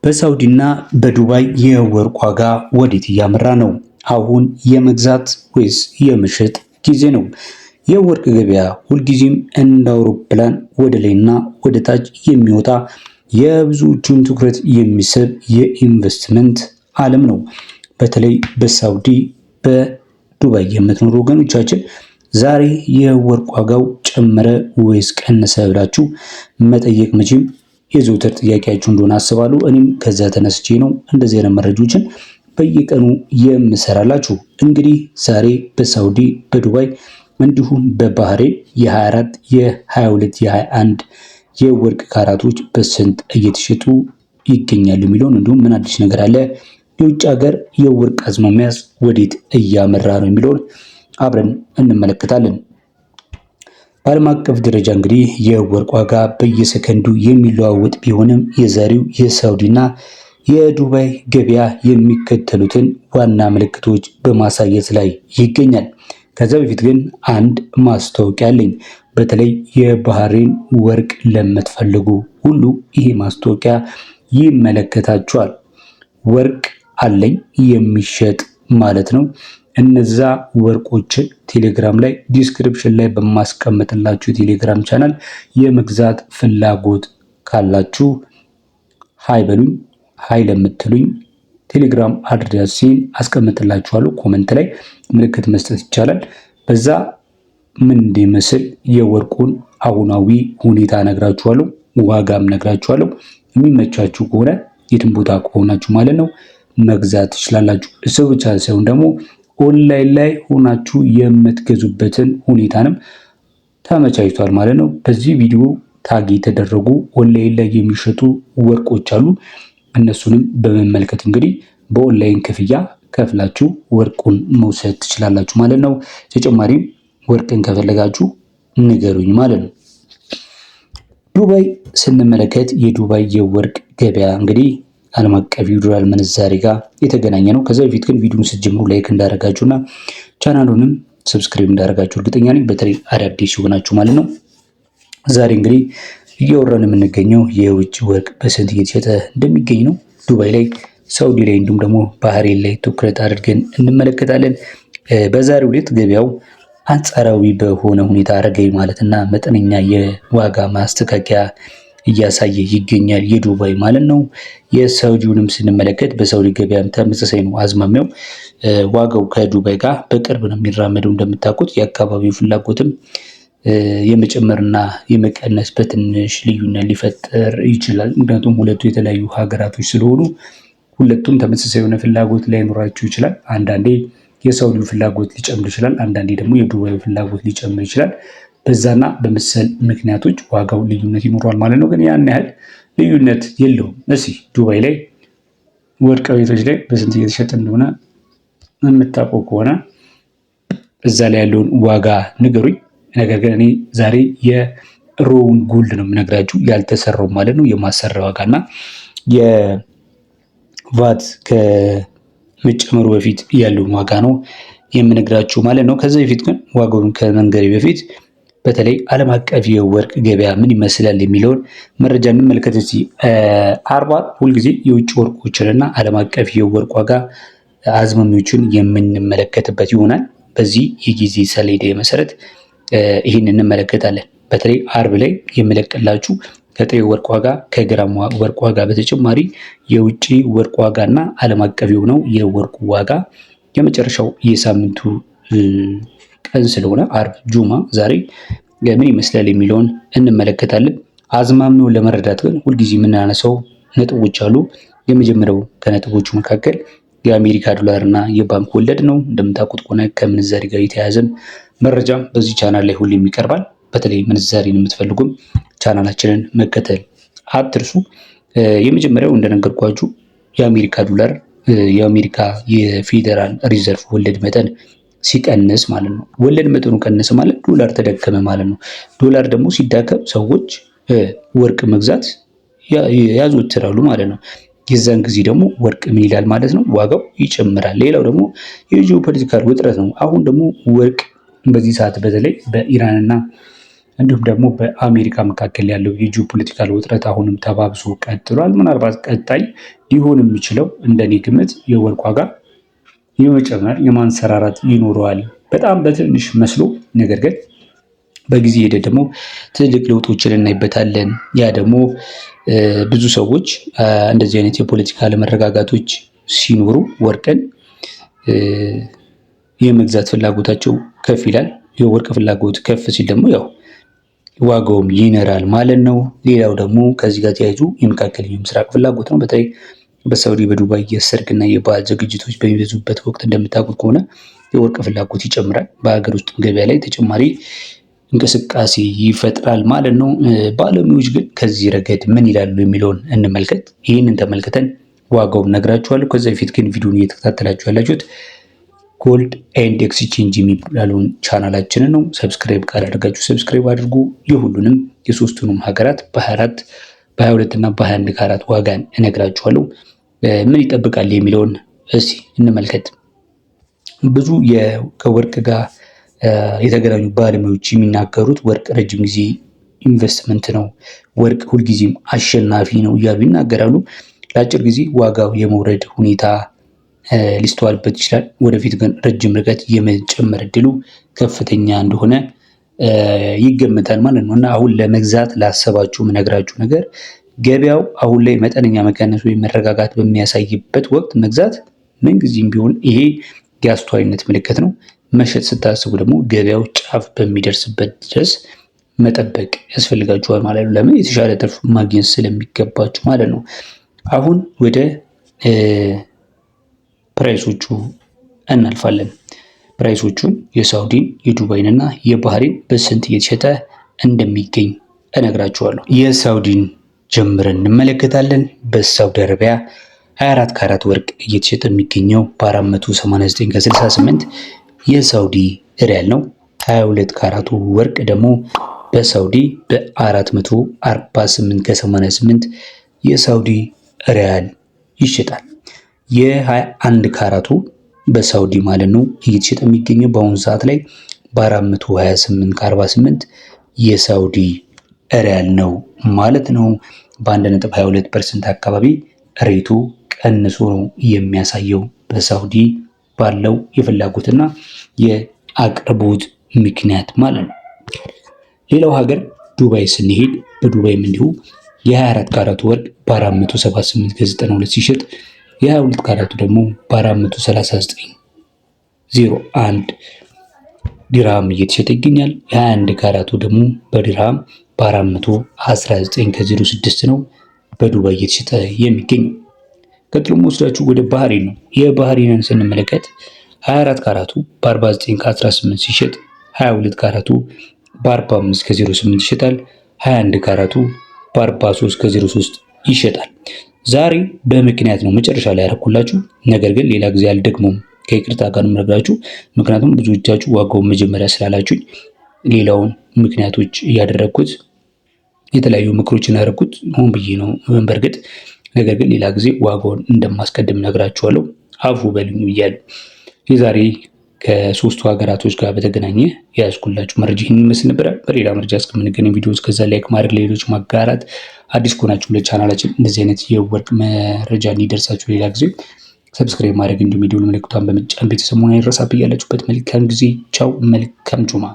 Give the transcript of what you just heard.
በሳውዲና በዱባይ የወርቅ ዋጋ ወዴት እያመራ ነው? አሁን የመግዛት ወይስ የመሸጥ ጊዜ ነው? የወርቅ ገበያ ሁልጊዜም እንደ አውሮፕላን ወደ ላይና ወደ ታች የሚወጣ የብዙዎቹን ትኩረት የሚስብ የኢንቨስትመንት ዓለም ነው። በተለይ በሳውዲ በዱባይ የምትኖሩ ወገኖቻችን ዛሬ የወርቅ ዋጋው ጨመረ ወይስ ቀነሰ ብላችሁ መጠየቅ መቼም የዘውትር ጥያቄያችሁ እንደሆነ አስባለሁ። እኔም ከዛ ተነስቼ ነው እንደዚህ አይነት መረጃዎችን በየቀኑ የምሰራላችሁ። እንግዲህ ዛሬ በሳውዲ በዱባይ እንዲሁም በባህሬን የ24 የ22 የ21 የወርቅ ካራቶች በስንት እየተሸጡ ይገኛሉ የሚለውን እንዲሁም ምን አዲስ ነገር አለ፣ የውጭ ሀገር የወርቅ አዝማሚያስ ወዴት እያመራ ነው የሚለውን አብረን እንመለከታለን። በዓለም አቀፍ ደረጃ እንግዲህ የወርቅ ዋጋ በየሰከንዱ የሚለዋወጥ ቢሆንም የዛሬው የሳውዲና የዱባይ ገበያ የሚከተሉትን ዋና ምልክቶች በማሳየት ላይ ይገኛል። ከዛ በፊት ግን አንድ ማስታወቂያ አለኝ። በተለይ የባህሬን ወርቅ ለምትፈልጉ ሁሉ ይሄ ማስታወቂያ ይመለከታችኋል። ወርቅ አለኝ የሚሸጥ ማለት ነው። እነዛ ወርቆችን ቴሌግራም ላይ ዲስክሪፕሽን ላይ በማስቀምጥላችሁ ቴሌግራም ቻናል የመግዛት ፍላጎት ካላችሁ ሃይ በሉኝ። ሃይ ለምትሉኝ ቴሌግራም አድሬሴን አስቀምጥላችኋለሁ። ኮመንት ላይ ምልክት መስጠት ይቻላል። በዛ ምን እንደሚመስል የወርቁን አሁናዊ ሁኔታ ነግራችኋለሁ፣ ዋጋም ነግራችኋለሁ። የሚመቻችሁ ከሆነ የትም ቦታ ከሆናችሁ ማለት ነው መግዛት ትችላላችሁ። እሱ ብቻ ሳይሆን ደግሞ ኦንላይን ላይ ሆናችሁ የምትገዙበትን ሁኔታንም ተመቻችቷል ማለት ነው። በዚህ ቪዲዮ ታግ የተደረጉ ኦንላይን ላይ የሚሸጡ ወርቆች አሉ። እነሱንም በመመልከት እንግዲህ በኦንላይን ክፍያ ከፍላችሁ ወርቁን መውሰድ ትችላላችሁ ማለት ነው። ተጨማሪም ወርቅን ከፈለጋችሁ ንገሩኝ ማለት ነው። ዱባይ ስንመለከት የዱባይ የወርቅ ገበያ እንግዲህ ዓለም አቀፍ ዶላር ምንዛሬ ጋር የተገናኘ ነው። ከዛ በፊት ግን ቪዲዮውን ስትጀምሩ ላይክ እንዳደረጋችሁና ቻናሉንም ሰብስክራይብ እንዳደረጋችሁ እርግጠኛ ነኝ፣ በተለይ አዳዲስ ይሆናችሁ ማለት ነው። ዛሬ እንግዲህ እያወራን የምንገኘው የውጭ ወርቅ በስንት እየተሸጠ እንደሚገኝ ነው። ዱባይ ላይ፣ ሳውዲ ላይ እንዲሁም ደግሞ ባህሬን ላይ ትኩረት አድርገን እንመለከታለን። በዛሬው ዕለት ገበያው አንጻራዊ በሆነ ሁኔታ አረጋዊ ማለትና መጠነኛ የዋጋ ማስተካከያ እያሳየ ይገኛል፣ የዱባይ ማለት ነው። የሳውዲውንም ስንመለከት በሳውዲ ገበያም ተመሳሳይ ነው አዝማሚያው። ዋጋው ከዱባይ ጋር በቅርብ ነው የሚራመደው። እንደምታውቁት የአካባቢው ፍላጎትም የመጨመርና የመቀነስ በትንሽ ልዩነት ሊፈጠር ይችላል። ምክንያቱም ሁለቱ የተለያዩ ሀገራቶች ስለሆኑ ሁለቱም ተመሳሳይ የሆነ ፍላጎት ላይኖራቸው ይችላል። አንዳንዴ የሳውዲው ፍላጎት ሊጨምር ይችላል፣ አንዳንዴ ደግሞ የዱባይ ፍላጎት ሊጨምር ይችላል። በዛና በመሰል ምክንያቶች ዋጋው ልዩነት ይኖረዋል ማለት ነው። ግን ያን ያህል ልዩነት የለውም። እስኪ ዱባይ ላይ ወርቅ ቤቶች ላይ በስንት እየተሸጠ እንደሆነ የምታውቁ ከሆነ እዛ ላይ ያለውን ዋጋ ንገሩኝ። ነገር ግን እኔ ዛሬ የሮውን ጎልድ ነው የምነግራችሁ፣ ያልተሰራው ማለት ነው። የማሰራ ዋጋና የቫት ከመጨመሩ በፊት ያለውን ዋጋ ነው የምነግራችሁ ማለት ነው። ከዛ በፊት ግን ዋጋውን ከመንገሬ በፊት በተለይ ዓለም አቀፍ የወርቅ ገበያ ምን ይመስላል የሚለውን መረጃ እንመልከት። እስቲ አርባ ሁልጊዜ የውጭ ወርቆችንና ዓለም አቀፍ የወርቅ ዋጋ አዝማሚዎችን የምንመለከትበት ይሆናል። በዚህ የጊዜ ሰሌዳ መሰረት ይህን እንመለከታለን። በተለይ አርብ ላይ የምለቅላችሁ ከጥሬ ወርቅ ዋጋ ከግራም ወርቅ ዋጋ በተጨማሪ የውጭ ወርቅ ዋጋና ዓለም አቀፍ የሆነው የወርቁ ዋጋ የመጨረሻው የሳምንቱ ቀን ስለሆነ አርብ ጁማ ዛሬ ምን ይመስላል የሚለውን እንመለከታለን። አዝማሚውን ለመረዳት ግን ሁልጊዜ የምናነሳው ነጥቦች አሉ። የመጀመሪያው ከነጥቦቹ መካከል የአሜሪካ ዶላር እና የባንክ ወለድ ነው። እንደምታውቁት ከሆነ ከምንዛሬ ጋር የተያያዘ መረጃ በዚህ ቻናል ላይ ሁሌም ይቀርባል። በተለይ ምንዛሬን የምትፈልጉም ቻናላችንን መከተል አትርሱ። የመጀመሪያው እንደነገርኳችሁ የአሜሪካ ዶላር የአሜሪካ የፌዴራል ሪዘርቭ ወለድ መጠን ሲቀንስ ማለት ነው። ወለድ መጠኑ ቀነሰ ማለት ዶላር ተደከመ ማለት ነው። ዶላር ደግሞ ሲዳከም ሰዎች ወርቅ መግዛት ያዘወትራሉ ማለት ነው። የዛን ጊዜ ደግሞ ወርቅ ምን ይላል ማለት ነው? ዋጋው ይጨምራል። ሌላው ደግሞ የጂኦፖለቲካል ውጥረት ነው። አሁን ደግሞ ወርቅ በዚህ ሰዓት በተለይ በኢራንና እንዲሁም ደግሞ በአሜሪካ መካከል ያለው የጂኦፖለቲካል ውጥረት አሁንም ተባብሶ ቀጥሏል። ምናልባት ቀጣይ ሊሆን የሚችለው እንደኔ ግምት የወርቅ ዋጋ የመጨመር የማንሰራራት ይኖረዋል። በጣም በትንሽ መስሎ ነገር ግን በጊዜ ሂደት ደግሞ ትልቅ ለውጦችን እናይበታለን። ያ ደግሞ ብዙ ሰዎች እንደዚህ አይነት የፖለቲካ አለመረጋጋቶች ሲኖሩ ወርቅን የመግዛት ፍላጎታቸው ከፍ ይላል። የወርቅ ፍላጎት ከፍ ሲል ደግሞ ያው ዋጋውም ይነራል ማለት ነው። ሌላው ደግሞ ከዚህ ጋር ተያይዞ የመካከለኛው ምስራቅ ፍላጎት ነው። በተለይ በሳውዲ በዱባይ የሰርግና የበዓል ዝግጅቶች በሚበዙበት ወቅት እንደምታውቁት ከሆነ የወርቅ ፍላጎት ይጨምራል። በሀገር ውስጥ ገበያ ላይ ተጨማሪ እንቅስቃሴ ይፈጥራል ማለት ነው። ባለሙያዎች ግን ከዚህ ረገድ ምን ይላሉ የሚለውን እንመልከት። ይህንን ተመልክተን ዋጋውን ነግራችኋለሁ። ከዚ በፊት ግን ቪዲዮን እየተከታተላችሁ ያላችሁት ጎልድ ኤንድ ኤክስቼንጅ የሚባለውን ቻናላችንን ነው። ሰብስክራይብ ካላደረጋችሁ ሰብስክራይብ አድርጉ። የሁሉንም የሶስቱንም ሀገራት በ24 በ22 እና በ21 ካራት ዋጋን እነግራችኋለሁ። ምን ይጠብቃል የሚለውን እስኪ እንመልከት። ብዙ ከወርቅ ጋር የተገናኙ ባለሙያዎች የሚናገሩት ወርቅ ረጅም ጊዜ ኢንቨስትመንት ነው፣ ወርቅ ሁልጊዜም አሸናፊ ነው እያሉ ይናገራሉ። ለአጭር ጊዜ ዋጋው የመውረድ ሁኔታ ሊስተዋልበት ይችላል። ወደፊት ግን ረጅም ርቀት የመጨመር እድሉ ከፍተኛ እንደሆነ ይገመታል ማለት ነው። እና አሁን ለመግዛት ላሰባችሁ የምነግራችሁ ነገር ገበያው አሁን ላይ መጠነኛ መቀነስ ወይም መረጋጋት በሚያሳይበት ወቅት መግዛት ምንጊዜም ቢሆን ይሄ የአስተዋይነት ምልክት ነው። መሸጥ ስታስቡ ደግሞ ገበያው ጫፍ በሚደርስበት ድረስ መጠበቅ ያስፈልጋችኋል ማለት ነው። ለምን? የተሻለ ትርፍ ማግኘት ስለሚገባችሁ ማለት ነው። አሁን ወደ ፕራይሶቹ እናልፋለን። ፕራይሶቹን የሳውዲን የዱባይን እና የባህሬን በስንት እየተሸጠ እንደሚገኝ እነግራችኋለሁ። የሳውዲን ጀምረን እንመለከታለን። በሳውዲ አረቢያ 24 ካራት ወርቅ እየተሸጠ የሚገኘው በ489 ከ68 የሳውዲ ሪያል ነው። 22 ካራቱ ወርቅ ደግሞ በሳውዲ በ448 ከ88 የሳውዲ ሪያል ይሸጣል። የ21 ካራቱ በሳውዲ ማለት ነው እየተሸጠ የሚገኘው በአሁኑ ሰዓት ላይ በ428 ከ48 የሳውዲ ሪያል ነው ማለት ነው። በ1.22% አካባቢ ሬቱ ቀንሶ ነው የሚያሳየው በሳውዲ ባለው የፍላጎትና የአቅርቦት ምክንያት ማለት ነው። ሌላው ሀገር ዱባይ ስንሄድ በዱባይም እንዲሁ የ24 ካራቱ ወርቅ በ478 ከ92 ሲሸጥ የ22 ካራቱ ደግሞ በ439.01 ዲርሃም እየተሸጠ ይገኛል። የ21 ካራቱ ደግሞ በዲርሃም በ419 ከ06 ነው በዱባይ እየተሸጠ የሚገኘው። ቀጥሎ ወስዳችሁ ወደ ባህሬን ነው። የባህሬንን ስንመለከት 24 ካራቱ በ49 ከ18 ሲሸጥ 22 ካራቱ በ45 ከ08 ይሸጣል። 21 ካራቱ በ43 ከ03 ይሸጣል። ዛሬ በምክንያት ነው መጨረሻ ላይ ያደረኩላችሁ። ነገር ግን ሌላ ጊዜ አልደግሞም ከይቅርታ ጋር ነው የምነግራችሁ። ምክንያቱም ብዙዎቻችሁ ዋጋውን መጀመሪያ ስላላችሁኝ ሌላውን ምክንያቶች እያደረግኩት የተለያዩ ምክሮችን ያደረኩት ሆን ብዬ ነው በእርግጥ። ነገር ግን ሌላ ጊዜ ዋጋውን እንደማስቀድም ነግራችኋለሁ። አፉ በሉኝ ብያለሁ። የዛሬ ከሶስቱ ሀገራቶች ጋር በተገናኘ ያዝኩላችሁ መረጃ ይህን ይመስል ነበር። በሌላ መረጃ እስከምንገናኝ ቪዲዮ እስከዛ ላይክ ማድረግ፣ ለሌሎች ማጋራት፣ አዲስ ከሆናችሁ ለቻናላችን እንደዚህ አይነት የወርቅ መረጃ እንዲደርሳችሁ ሌላ ጊዜ ሰብስክራይብ ማድረግ እንዲሁም የደወል ምልክቷን በመጫን ቤተሰብ መሆን አይረሳ። ብያላችሁበት መልካም ጊዜ ቻው፣ መልካም ጁማ።